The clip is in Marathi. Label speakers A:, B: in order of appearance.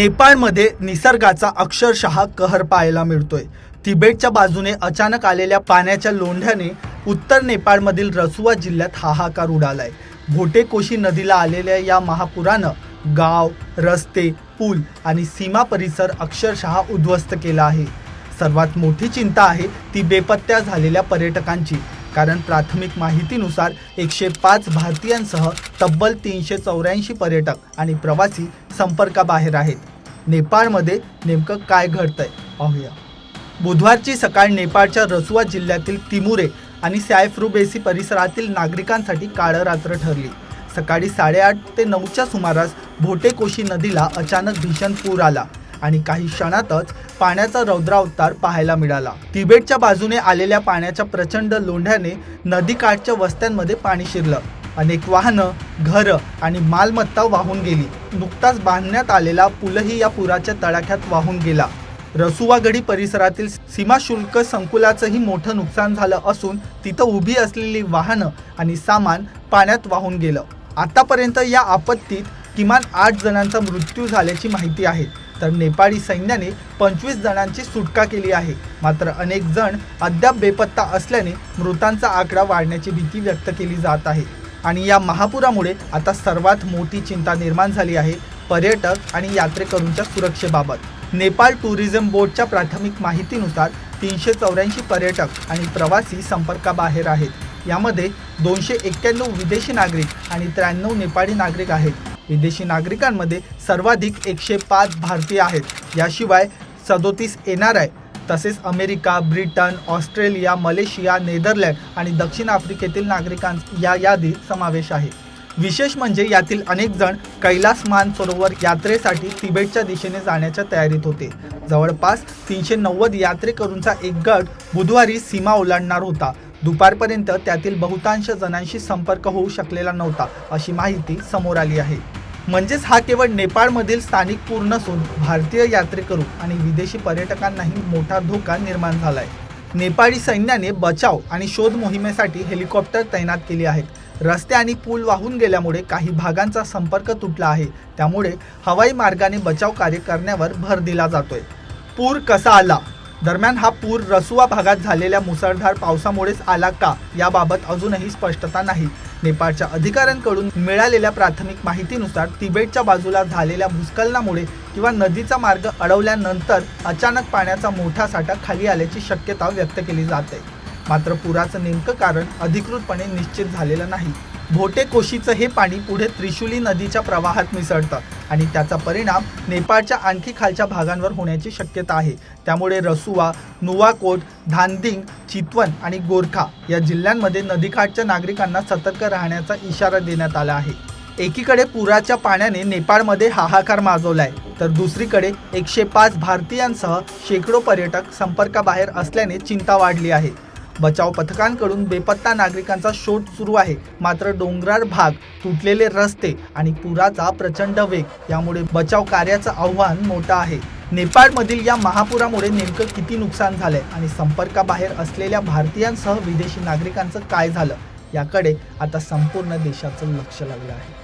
A: नेपाळमध्ये निसर्गाचा अक्षरशः कहर पाहायला मिळतोय। तिबेटच्या बाजूने अचानक आलेल्या पाण्याच्या लोंढ्याने उत्तर नेपाळमधील रसुआ जिल्ह्यात हाहाकार उडालाय। भोटेकोशी नदीला आलेल्या या महापुरानं गाव, रस्ते, पूल आणि सीमा परिसर अक्षरशः उद्ध्वस्त केला आहे। सर्वात मोठी चिंता आहे ती बेपत्ता झालेल्या पर्यटकांची, कारण प्राथमिक माहितीनुसार 105 भारतीयांसह तब्बल 384 पर्यटक आणि प्रवासी संपर्काबाहेर आहेत। नेपाळमध्ये नेमकं काय घडतंय पाहूया। बुधवारची सकाळ नेपाळच्या रसुआ जिल्ह्यातील तिमुरे आणि सॅयफ्रुबेसी परिसरातील नागरिकांसाठी काळं रात्र ठरली। सकाळी 8:30 ते 9च्या सुमारास भोटेकोशी नदीला अचानक भीषण पूर आला आणि काही क्षणातच पाण्याचा रौद्रावतार पाहायला मिळाला। तिबेटच्या बाजूने आलेल्या पाण्याच्या प्रचंड लोंढ्याने नदीकाठच्या वस्त्यांमध्ये पाणी शिरलं। अनेक वाहनं, घरं आणि मालमत्ता वाहून गेली। नुकताच बांधण्यात आलेला पूलही या पुराच्या तडाख्यात वाहून गेला। रसुआगडी परिसरातील सीमाशुल्क संकुलाचंही मोठं नुकसान झालं असून तिथं उभी असलेली वाहनं आणि सामान पाण्यात वाहून गेलं। आतापर्यंत या आपत्तीत किमान 8 जणांचा मृत्यू झाल्याची माहिती आहे, तर नेपाळी सैन्याने 25 जणांची सुटका केली आहे। मात्र अनेक जण अद्याप बेपत्ता असल्याने मृतांचा आकडा वाढण्याची भीती व्यक्त केली जात आहे। आणि या महापुरामुळे आता सर्वात मोठी चिंता निर्माण झाली आहे पर्यटक आणि यात्रेकरूंच्या सुरक्षेबाबत। नेपाळ टुरिझम बोर्डच्या प्राथमिक माहितीनुसार 384 पर्यटक आणि प्रवासी संपर्काबाहेर आहेत। यामध्ये 291 विदेशी नागरिक आणि 93 नेपाळी नागरिक आहेत। विदेशी नागरिकांमध्ये सर्वाधिक 105 भारतीय आहेत। याशिवाय 37 NRI तसेच America, Britain, Australia, Malaysia, Netherland आणि दक्षिण आफ्रिकेतील नागरिकांचा या यादीत समावेश आहे। विशेष म्हणजे यातील अनेक जण कैलास मानसरोवर यात्रेसाठी तिबेटच्या दिशेने जाण्याच्या तयारीत होते। जवळपास 390 यात्रेकरूंचा एक गट बुधवारी सीमा ओलांडणार होता। दुपारपर्यंत त्यातील बहुतांश जणांशी संपर्क होऊ शकलेला नव्हता, अशी माहिती समोर आली आहे। म्हणजेच हा केवळ नेपाळमधील स्थानिक पूर नसून भारतीय यात्रेकरू आणि विदेशी पर्यटकांनाही मोठा धोका निर्माण झालाय। नेपाळी सैन्याने बचाव आणि शोध मोहिमेसाठी हेलिकॉप्टर तैनात केली आहेत। रस्ते आणि पूल वाहून गेल्यामुळे काही भागांचा संपर्क तुटला आहे, त्यामुळे हवाई मार्गाने बचाव कार्य करण्यावर भर दिला जातोय। पूर कसा आला? दरम्यान हा पूर रसुआ भागात झालेल्या मुसळधार पावसामुळेच आला का, याबाबत अजूनही स्पष्टता नाही। नेपाळच्या अधिकाऱ्यांकडून मिळालेल्या प्राथमिक माहितीनुसार तिबेटच्या बाजूला झालेल्या भूस्खलनामुळे किंवा नदीचा मार्ग अडवल्यानंतर अचानक पाण्याचा मोठा साठा खाली आल्याची शक्यता व्यक्त केली जाते। मात्र पुराचं नेमकं कारण अधिकृतपणे निश्चित झालेलं नाही। भोटेकोशीचं हे पाणी पुढे त्रिशुली नदीच्या प्रवाहात मिसळतं आणि त्याचा परिणाम नेपाळच्या आणखी खालच्या भागांवर होण्याची शक्यता आहे। त्यामुळे रसुआ, नुवाकोट, धानदिंग, चितवन आणि गोरखा या जिल्ह्यांमध्ये नदीकाठच्या नागरिकांना सतर्क राहण्याचा इशारा देण्यात आला आहे। एकीकडे पुराच्या पाण्याने नेपाळमध्ये हाहाकार माजवलाय, तर दुसरीकडे 105 भारतीयांसह शेकडो पर्यटक संपर्काबाहेर असल्याने चिंता वाढली आहे। बचाव पथकांकडून बेपत्ता नागरिकांचा शोध सुरू आहे, मात्र डोंगराळ भाग, तुटलेले रस्ते आणि पुराचा प्रचंड वेग यामुळे बचाव कार्याचं आव्हान मोठं आहे। नेपाळमधील या महापुरामुळे नेमकं किती नुकसान झालंय आणि संपर्काबाहेर असलेल्या भारतीयांसह विदेशी नागरिकांचं काय झालं, याकडे आता संपूर्ण देशाचं लक्ष लागलं आहे।